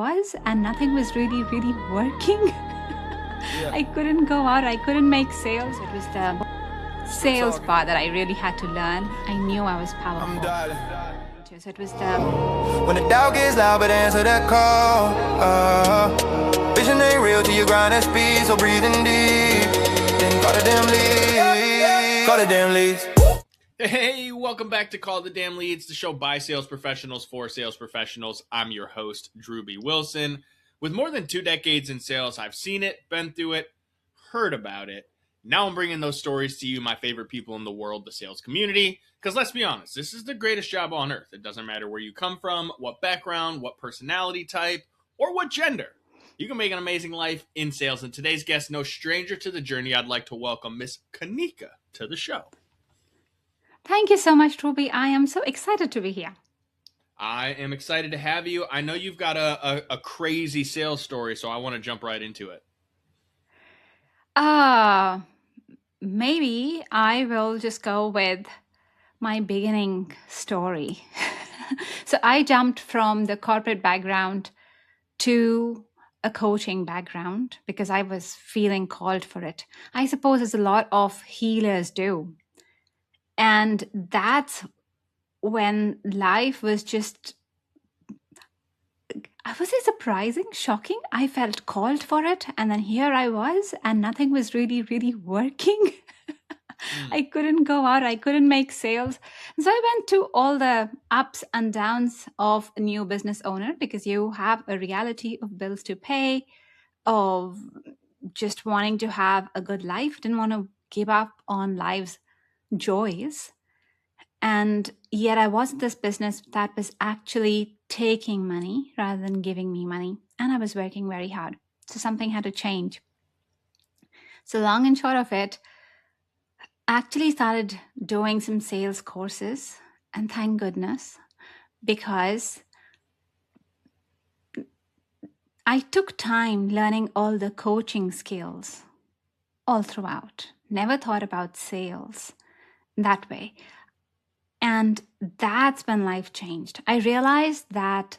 And nothing was really working. Yeah. I couldn't go out. I couldn't make sales. It was the sales part that I really had to learn. I knew I was powerful. I'm dialing. So it was the When the doubt gets loud, but answer that call. Vision ain't real till you grind at speed, so breathing deep. Then call the damn leads. Call the damn leads. Hey, welcome back to Call the Damn Leads, the show by sales professionals for sales professionals. I'm your host, Drewbie Wilson. With more than 2 decades in sales, I've seen it, been through it, heard about it. Now I'm bringing those stories to you, my favorite people in the world, the sales community. Because let's be honest, this is the greatest job on earth. It doesn't matter where you come from, what background, what personality type, or what gender. You can make an amazing life in sales. And today's guest, no stranger to the journey, I'd like to welcome Miss Kanika to the show. Thank you so much, Drewbie. I am so excited to be here. I am excited to have you. I know you've got a crazy sales story, so I want to jump right into it. Maybe I will just go with my beginning story. So I jumped from the corporate background to a coaching background because I was feeling called for it. I suppose as a lot of healers do. And that's when life was just, was it surprising, shocking? I felt called for it. And then here I was, and nothing was really working. I couldn't go out. I couldn't make sales. And so I went to all the ups and downs of a new business owner because you have a reality of bills to pay, of just wanting to have a good life. Didn't want to give up on life's joys. And yet I was in this business that was actually taking money rather than giving me money. And I was working very hard. So something had to change. So long and short of it, I actually started doing some sales courses. And thank goodness, because I took time learning all the coaching skills all throughout. Never thought about sales that way. And that's when life changed. I realized that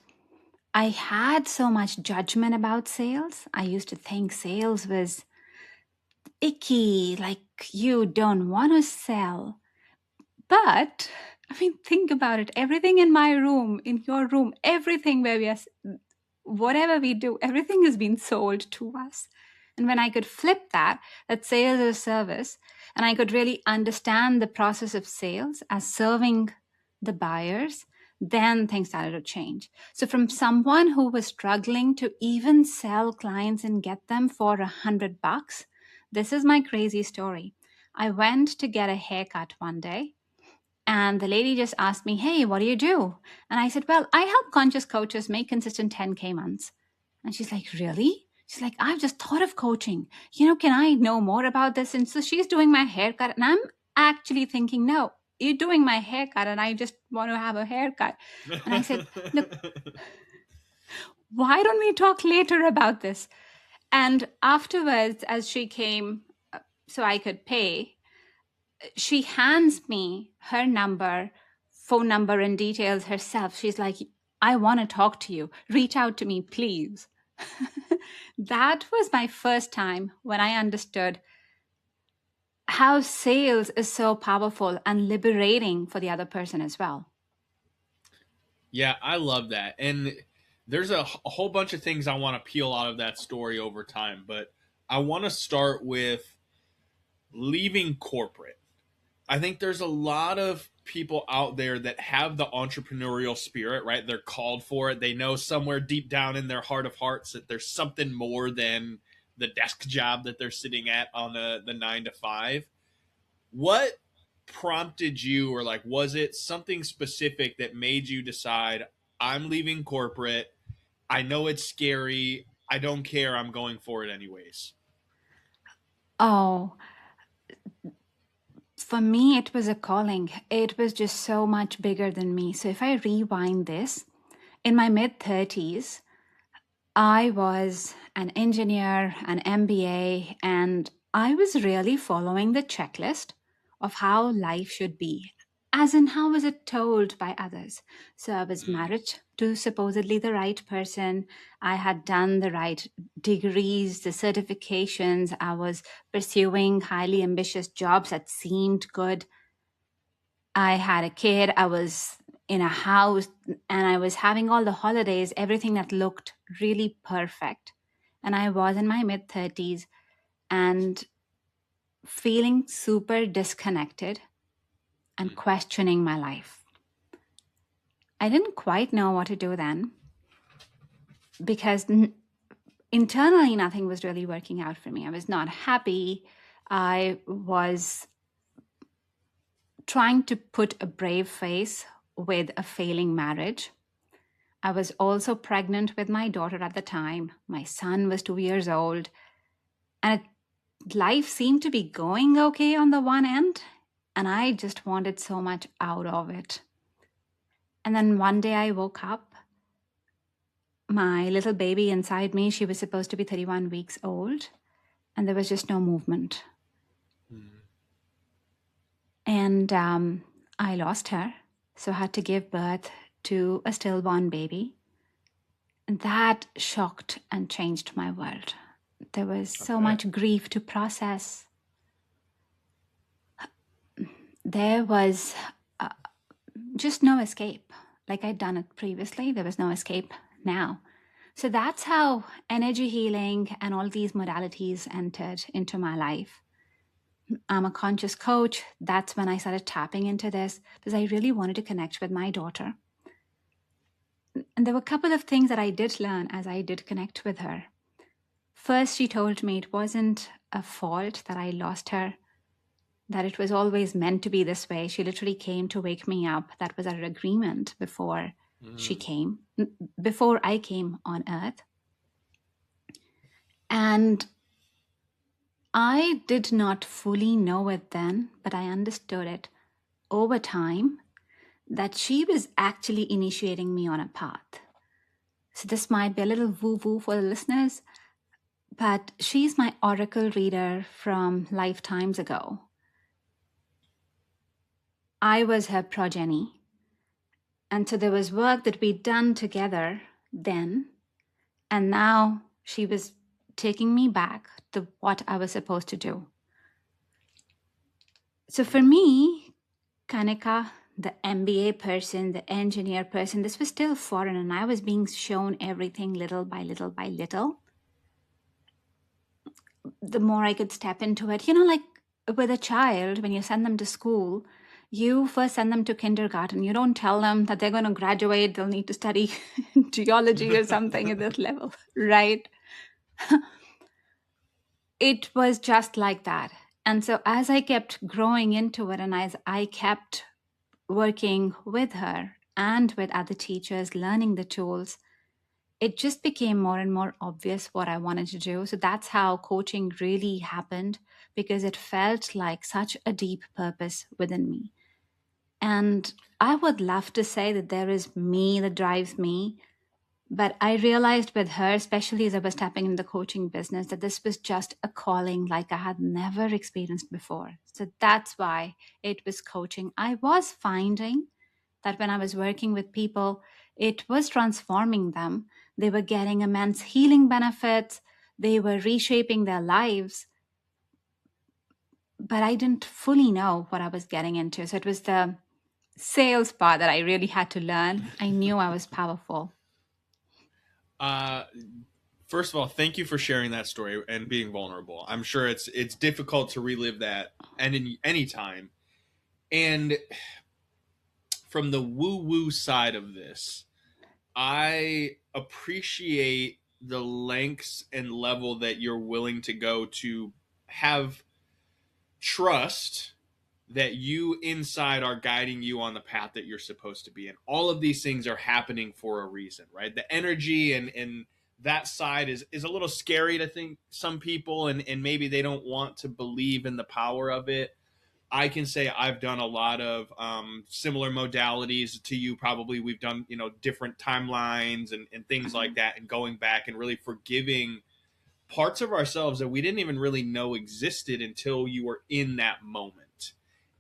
I had so much judgment about sales. I used to think sales was icky, like you don't want to sell. But, think about it. Everything in my room, in your room, everything where we are, whatever we do, everything has been sold to us. And when I could flip that sales is a service, and I could really understand the process of sales as serving the buyers, then things started to change. So from someone who was struggling to even sell clients and get them for $100, this is my crazy story. I went to get a haircut one day, and the lady just asked me, "Hey, what do you do?" And I said, "Well, I help conscious coaches make consistent 10K months." And she's like, "Really?" She's like, "I've just thought of coaching. Can I know more about this?" And so she's doing my haircut. And I'm actually thinking, no, you're doing my haircut and I just want to have a haircut. And I said, "Look, why don't we talk later about this?" And afterwards, as she came so I could pay, she hands me her number, phone number and details herself. She's like, "I want to talk to you. Reach out to me, please." That was my first time when I understood how sales is so powerful and liberating for the other person as well. Yeah, I love that. And there's a whole bunch of things I want to peel out of that story over time, but I want to start with leaving corporate. I think there's a lot of people out there that have the entrepreneurial spirit, right? They're called for it. They know somewhere deep down in their heart of hearts that there's something more than the desk job that they're sitting at on the 9 to 5. What prompted you, or was it something specific that made you decide, I'm leaving corporate, I know it's scary, I don't care, I'm going for it anyways? Oh, for me, it was a calling. It was just so much bigger than me. So if I rewind this, in my mid-30s, I was an engineer, an MBA, and I was really following the checklist of how life should be, as in how was it told by others. So I was married to supposedly the right person. I had done the right degrees, the certifications. I was pursuing highly ambitious jobs that seemed good. I had a kid. I was in a house and I was having all the holidays, everything that looked really perfect. And I was in my mid 30s and feeling super disconnected and questioning my life. I didn't quite know what to do then because internally nothing was really working out for me. I was not happy. I was trying to put a brave face with a failing marriage. I was also pregnant with my daughter at the time. My son was 2 years old. And life seemed to be going okay on the one end. And I just wanted so much out of it. And then one day I woke up. My little baby inside me, she was supposed to be 31 weeks old. And there was just no movement. And I lost her. So I had to give birth to a stillborn baby. And that shocked and changed my world. There was so much grief to process. There was just no escape. Like I'd done it previously, there was no escape now. So that's how energy healing and all these modalities entered into my life. I'm a conscious coach. That's when I started tapping into this because I really wanted to connect with my daughter. And there were a couple of things that I did learn as I did connect with her. First, she told me it wasn't a fault that I lost her, that it was always meant to be this way. She literally came to wake me up. That was our agreement before she came, before I came on earth. And I did not fully know it then, but I understood it over time that she was actually initiating me on a path. So this might be a little woo-woo for the listeners, but she's my oracle reader from lifetimes ago. I was her progeny. And so there was work that we'd done together then. And now she was taking me back to what I was supposed to do. So for me, Kanika, the MBA person, the engineer person, this was still foreign and I was being shown everything little by little by little. The more I could step into it, like with a child, when you send them to school, you first send them to kindergarten. You don't tell them that they're going to graduate. They'll need to study geology or something at this level, right? It was just like that. And so as I kept growing into it and as I kept working with her and with other teachers, learning the tools, it just became more and more obvious what I wanted to do. So that's how coaching really happened, because it felt like such a deep purpose within me. And I would love to say that there is me that drives me, but I realized with her, especially as I was tapping into the coaching business, that this was just a calling like I had never experienced before. So that's why it was coaching. I was finding that when I was working with people, it was transforming them. They were getting immense healing benefits. They were reshaping their lives. But I didn't fully know what I was getting into. So it was the sales part that I really had to learn. I knew I was powerful. First of all, thank you for sharing that story and being vulnerable. I'm sure it's difficult to relive that any time. And from the woo-woo side of this, I appreciate the lengths and level that you're willing to go to have trust that you inside are guiding you on the path that you're supposed to be in. All of these things are happening for a reason, right? The energy and that side is a little scary to think some people, and maybe they don't want to believe in the power of it. I can say I've done a lot of similar modalities to you. Probably we've done, different timelines and things like that, and going back and really forgiving parts of ourselves that we didn't even really know existed until you were in that moment.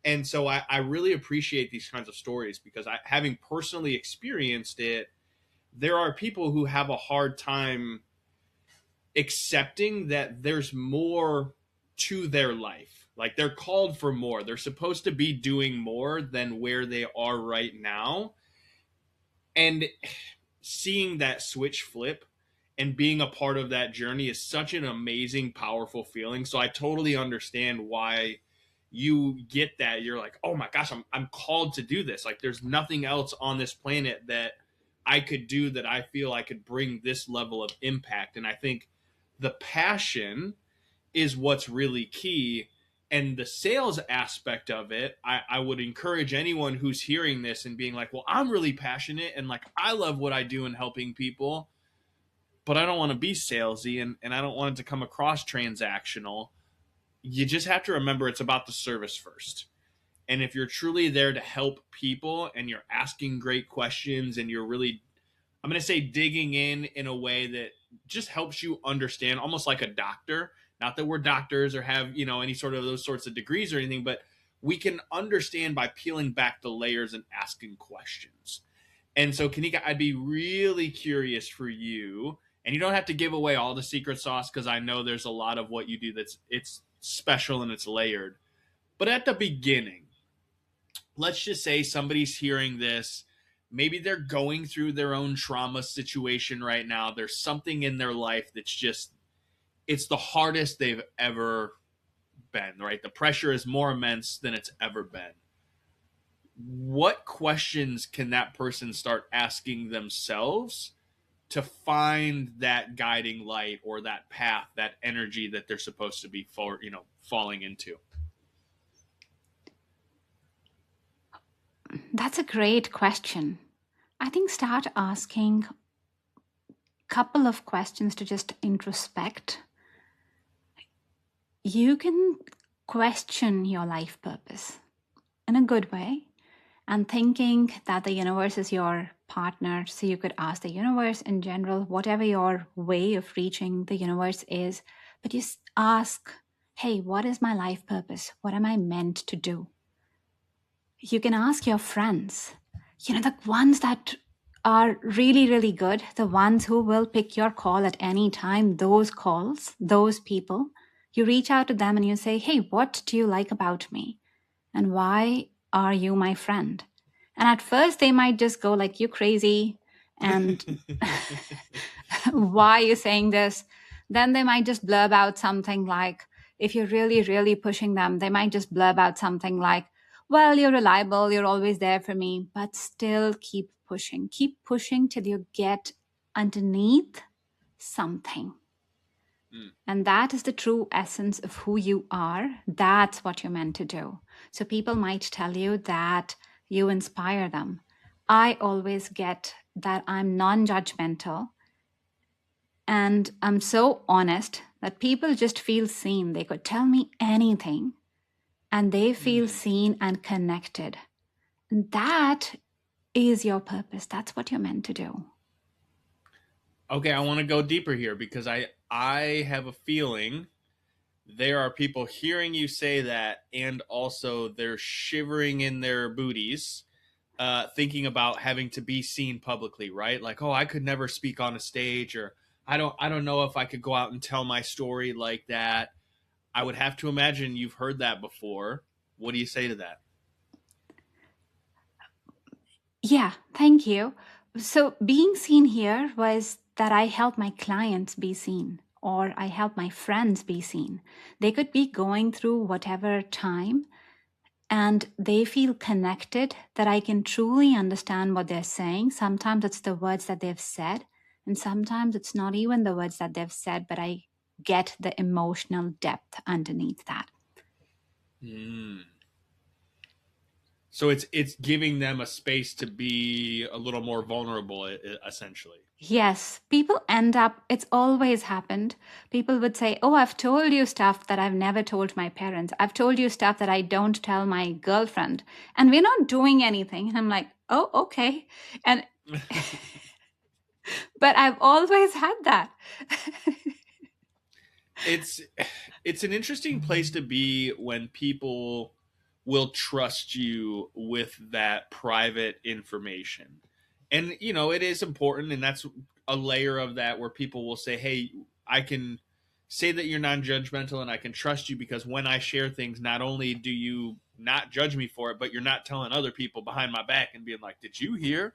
And so I really appreciate these kinds of stories because having personally experienced it, there are people who have a hard time accepting that there's more to their life. Like they're called for more. They're supposed to be doing more than where they are right now. And seeing that switch flip and being a part of that journey is such an amazing, powerful feeling. So I totally understand why you get that. You're like, oh my gosh, I'm called to do this. Like there's nothing else on this planet that I could do that I feel I could bring this level of impact. And I think the passion is what's really key. And the sales aspect of it, I would encourage anyone who's hearing this and being like, well, I'm really passionate and like I love what I do in helping people, but I don't want to be salesy and I don't want it to come across transactional. You just have to remember it's about the service first. And if you're truly there to help people and you're asking great questions and you're really, I'm going to say, digging in a way that just helps you understand, almost like a doctor. Not that we're doctors or have, any sort of those sorts of degrees or anything, but we can understand by peeling back the layers and asking questions. And so, Kanika, I'd be really curious for you, and you don't have to give away all the secret sauce because I know there's a lot of what you do it's special and it's layered. But at the beginning, let's just say somebody's hearing this. Maybe they're going through their own trauma situation right now. There's something in their life that's just, it's the hardest they've ever been, right? The pressure is more immense than it's ever been. What questions can that person start asking themselves to find that guiding light or that path, that energy that they're supposed to be falling into? That's a great question. I think start asking a couple of questions to just introspect. You can question your life purpose in a good way and thinking that the universe is your partner. So you could ask the universe in general, whatever your way of reaching the universe is, but you ask, hey, what is my life purpose? What am I meant to do? You can ask your friends, the ones that are really, really good, the ones who will pick your call at any time, those calls, those people, you reach out to them and you say, hey, what do you like about me? And why are you my friend? And at first they might just go like, you crazy. And why are you saying this? Then they might just blurb out something like, if you're really, really pushing them, they might just blurb out something like, well, you're reliable, you're always there for me, but still keep pushing till you get underneath something. And that is the true essence of who you are. That's what you're meant to do. So people might tell you that you inspire them. I always get that I'm non-judgmental and I'm so honest that people just feel seen. They could tell me anything and they feel seen and connected. And that is your purpose. That's what you're meant to do. Okay, I want to go deeper here because I have a feeling there are people hearing you say that and also they're shivering in their booties thinking about having to be seen publicly, right? Like, oh, I could never speak on a stage, or I don't know if I could go out and tell my story like that. I would have to imagine you've heard that before. What do you say to that? Yeah, thank you. So being seen here was that I help my clients be seen, or I help my friends be seen. They could be going through whatever time and they feel connected, that I can truly understand what they're saying. Sometimes it's the words that they've said, and sometimes it's not even the words that they've said, but I get the emotional depth underneath that. So it's giving them a space to be a little more vulnerable, essentially. Yes, people end up, it's always happened. People would say, oh, I've told you stuff that I've never told my parents. I've told you stuff that I don't tell my girlfriend. And we're not doing anything. And I'm like, oh, okay. And but I've always had that. It's an interesting place to be when people will trust you with that private information. And it is important, and that's a layer of that where people will say, hey, I can say that you're non-judgmental and I can trust you because when I share things, not only do you not judge me for it, but you're not telling other people behind my back and being like, did you hear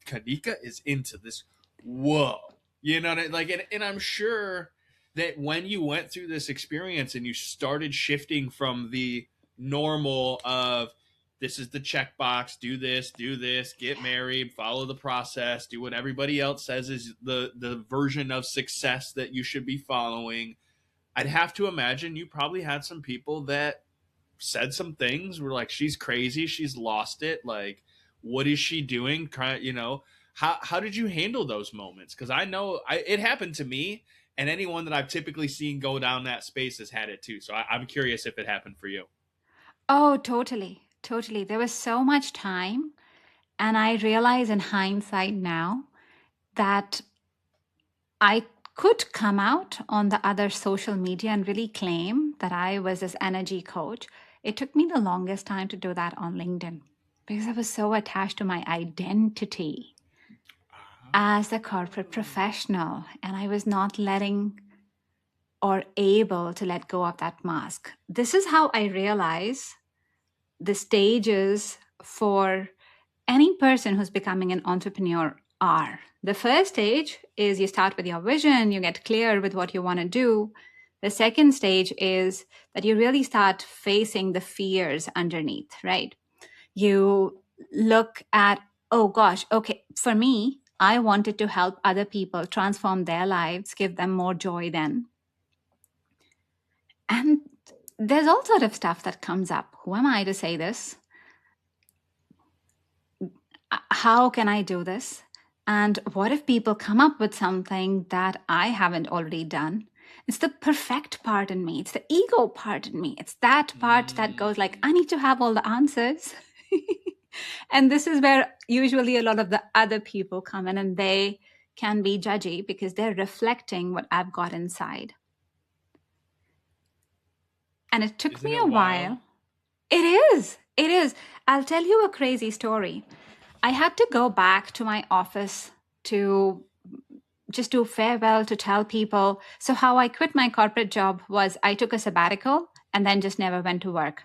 Kanika is into this? Whoa. You know what I like? And I'm sure that when you went through this experience and you started shifting from the normal of this is the checkbox, do this, get married, follow the process, do what everybody else says is the version of success that you should be following. I'd have to imagine you probably had some people that said some things were like, she's crazy, she's lost it, like what is she doing? How did you handle those moments? Because I know it happened to me, and anyone that I've typically seen go down that space has had it too. So I'm curious if it happened for you. Oh, totally. Totally. There was so much time. And I realize in hindsight now that I could come out on the other social media and really claim that I was this energy coach. It took me the longest time to do that on LinkedIn because I was so attached to my identity as a corporate professional, and I was not letting or able to let go of that mask. This is how I realize the stages for any person who's becoming an entrepreneur are. The first stage is you start with your vision, you get clear with what you want to do. The second stage is that you really start facing the fears underneath, right? You look at, oh gosh, okay, for me, I wanted to help other people transform their lives, give them more joy then. And there's all sort of stuff that comes up. Who am I to say this? How can I do this? And what if people come up with something that I haven't already done? It's the perfect part in me. It's the ego part in me. It's that part that goes like, I need to have all the answers. And this is where usually a lot of the other people come in, and they can be judgy because they're reflecting what I've got inside. And it took me a while. It is. It is. I'll tell you a crazy story. I had to go back to my office to just do farewell, to tell people. So how I quit my corporate job was I took a sabbatical and then just never went to work.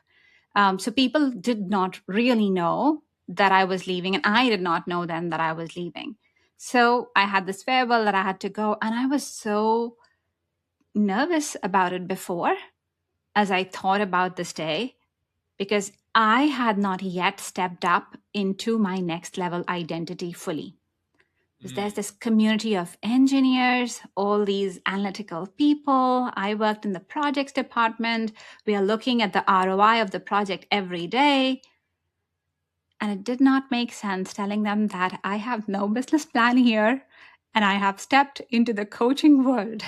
So people did not really know that I was leaving, and I did not know then that I was leaving. So I had this farewell that I had to go, and I was so nervous about it before as I thought about this day, because I had not yet stepped up into my next level identity fully. Because there's this community of engineers, all these analytical people. I worked in the projects department. We are looking at the ROI of the project every day. And it did not make sense telling them that I have no business plan here and I have stepped into the coaching world.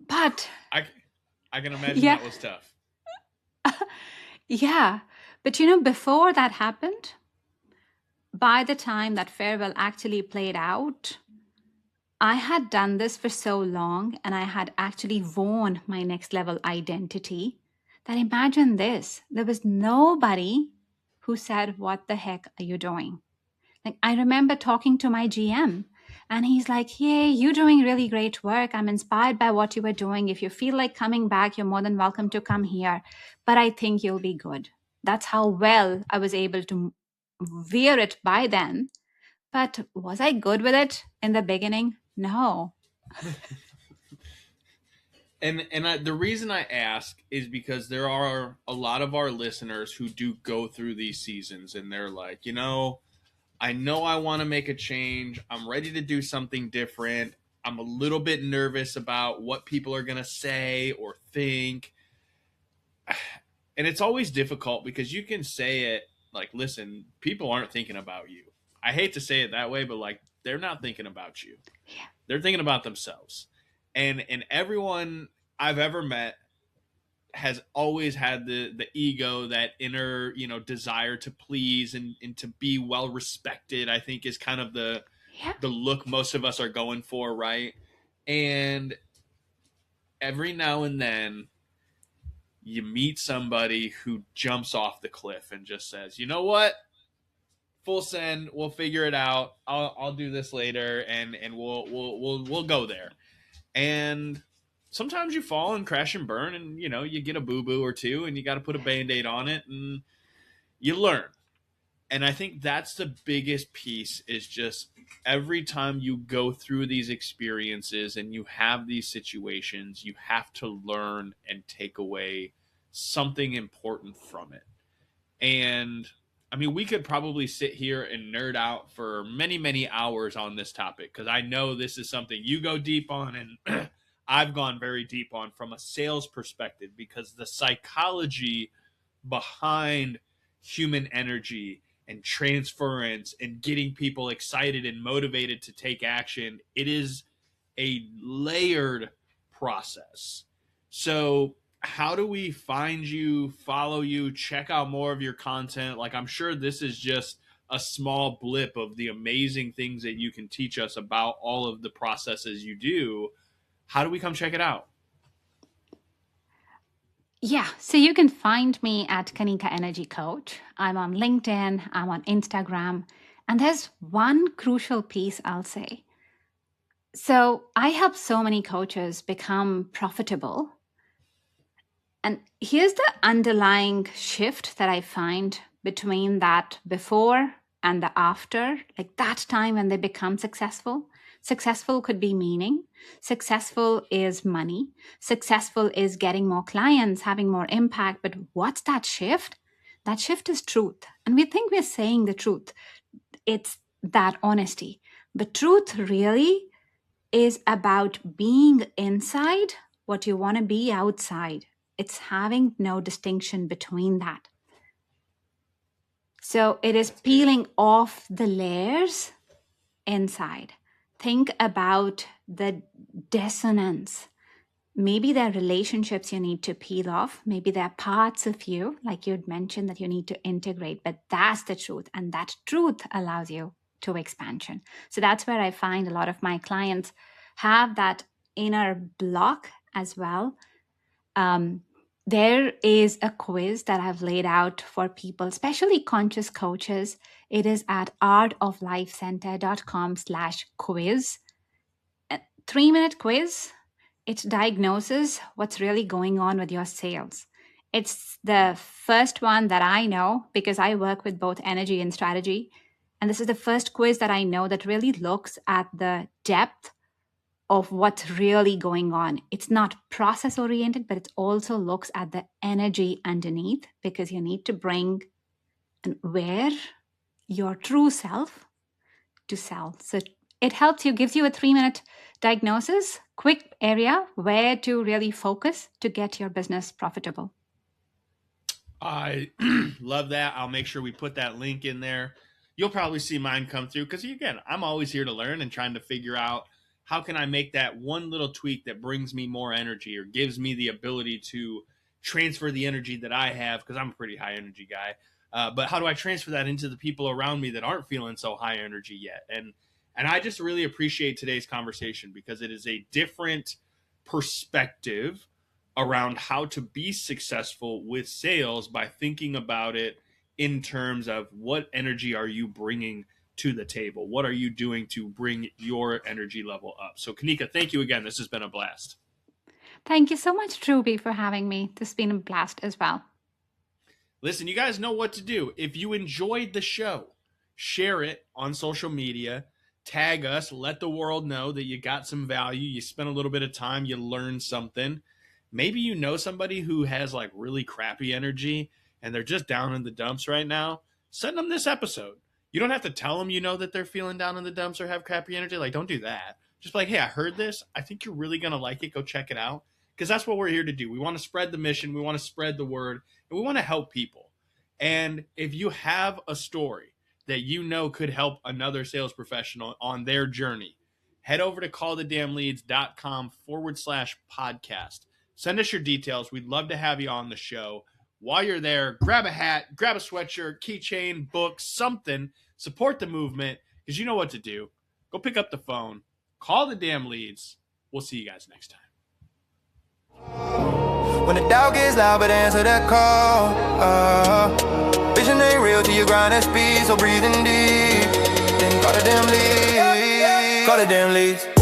But I can imagine that was tough. Yeah. But before that happened, by the time that farewell actually played out, I had done this for so long and I had actually worn my next level identity that, imagine this, there was nobody who said, what the heck are you doing? Like, I remember talking to my GM, and he's like, hey, you're doing really great work. I'm inspired by what you were doing. If you feel like coming back, you're more than welcome to come here. But I think you'll be good. That's how well I was able to veer it by then. But was I good with it in the beginning? No. And the reason I ask is because there are a lot of our listeners who do go through these seasons, and they're like, I know I want to make a change. I'm ready to do something different. I'm a little bit nervous about what people are going to say or think. And it's always difficult because you can say it like, listen, people aren't thinking about you. I hate to say it that way, but like, they're not thinking about you. Yeah. They're thinking about themselves. And everyone I've ever met has always had the ego, that inner, desire to please and to be well respected, I think is kind of the look most of us are going for, right? And every now and then you meet somebody who jumps off the cliff and just says, you know what? Full send. We'll figure it out. I'll do this later, and we'll go there. And sometimes you fall and crash and burn, and you get a boo boo or two, and you got to put a Band-Aid on it, and you learn. And I think that's the biggest piece, is just every time you go through these experiences and you have these situations, you have to learn and take away something important from it. And I mean, we could probably sit here and nerd out for many, many hours on this topic, because I know this is something you go deep on, and I've gone very deep on from a sales perspective, because the psychology behind human energy and transference and getting people excited and motivated to take action, it is a layered process. So how do we find you, follow you, check out more of your content? Like, I'm sure this is just a small blip of the amazing things that you can teach us about all of the processes you do. How do we come check it out? Yeah, so you can find me at Kanika Energy Coach. I'm on LinkedIn, I'm on Instagram, and there's one crucial piece I'll say. So I help so many coaches become profitable. And here's the underlying shift that I find between that before and the after, like that time when they become successful. Successful could be meaning. Successful is money. Successful is getting more clients, having more impact. But what's that shift? That shift is truth. And we think we're saying the truth. It's that honesty. But truth really is about being inside what you want to be outside. It's having no distinction between that. So it is peeling off the layers inside. Think about the dissonance. Maybe there are relationships you need to peel off. Maybe there are parts of you, like you'd mentioned, that you need to integrate. But that's the truth. And that truth allows you to expansion. So that's where I find a lot of my clients have that inner block as well. There is a quiz that I've laid out for people, especially conscious coaches. It is at artoflifecenter.com/quiz. A 3-minute quiz. It diagnoses what's really going on with your sales. It's the first one that I know, because I work with both energy and strategy. And this is the first quiz that I know that really looks at the depth of what's really going on. It's not process oriented, but it also looks at the energy underneath, because you need to bring and wear your true self to sell. So it helps you, gives you a 3-minute diagnosis, quick area where to really focus to get your business profitable. I love that. I'll make sure we put that link in there. You'll probably see mine come through, because again, I'm always here to learn and trying to figure out how can I make that one little tweak that brings me more energy or gives me the ability to transfer the energy that I have, because I'm a pretty high energy guy. But how do I transfer that into the people around me that aren't feeling so high energy yet? And I just really appreciate today's conversation, because it is a different perspective around how to be successful with sales by thinking about it in terms of what energy are you bringing to the table? What are you doing to bring your energy level up? So Kanika, thank you again. This has been a blast. Thank you so much, Drewbie, for having me. This has been a blast as well. Listen, you guys know what to do. If you enjoyed the show, share it on social media, tag us, let the world know that you got some value, you spent a little bit of time, you learned something. Maybe you know somebody who has like really crappy energy and they're just down in the dumps right now. Send them this episode. You don't have to tell them, that they're feeling down in the dumps or have crappy energy. Like, don't do that. Just be like, hey, I heard this. I think you're really going to like it. Go check it out. Because that's what we're here to do. We want to spread the mission. We want to spread the word. And we want to help people. And if you have a story that could help another sales professional on their journey, head over to callthedamnleads.com/podcast. Send us your details. We'd love to have you on the show. While you're there, grab a hat, grab a sweatshirt, keychain, book, something. Support the movement, because you know what to do. Go pick up the phone. Call the damn leads. We'll see you guys next time. When the doubt gets loud, but answer that call. Vision ain't real till you grind at speed, so breathing deep. Then call the damn leaves. Call the damn leaves.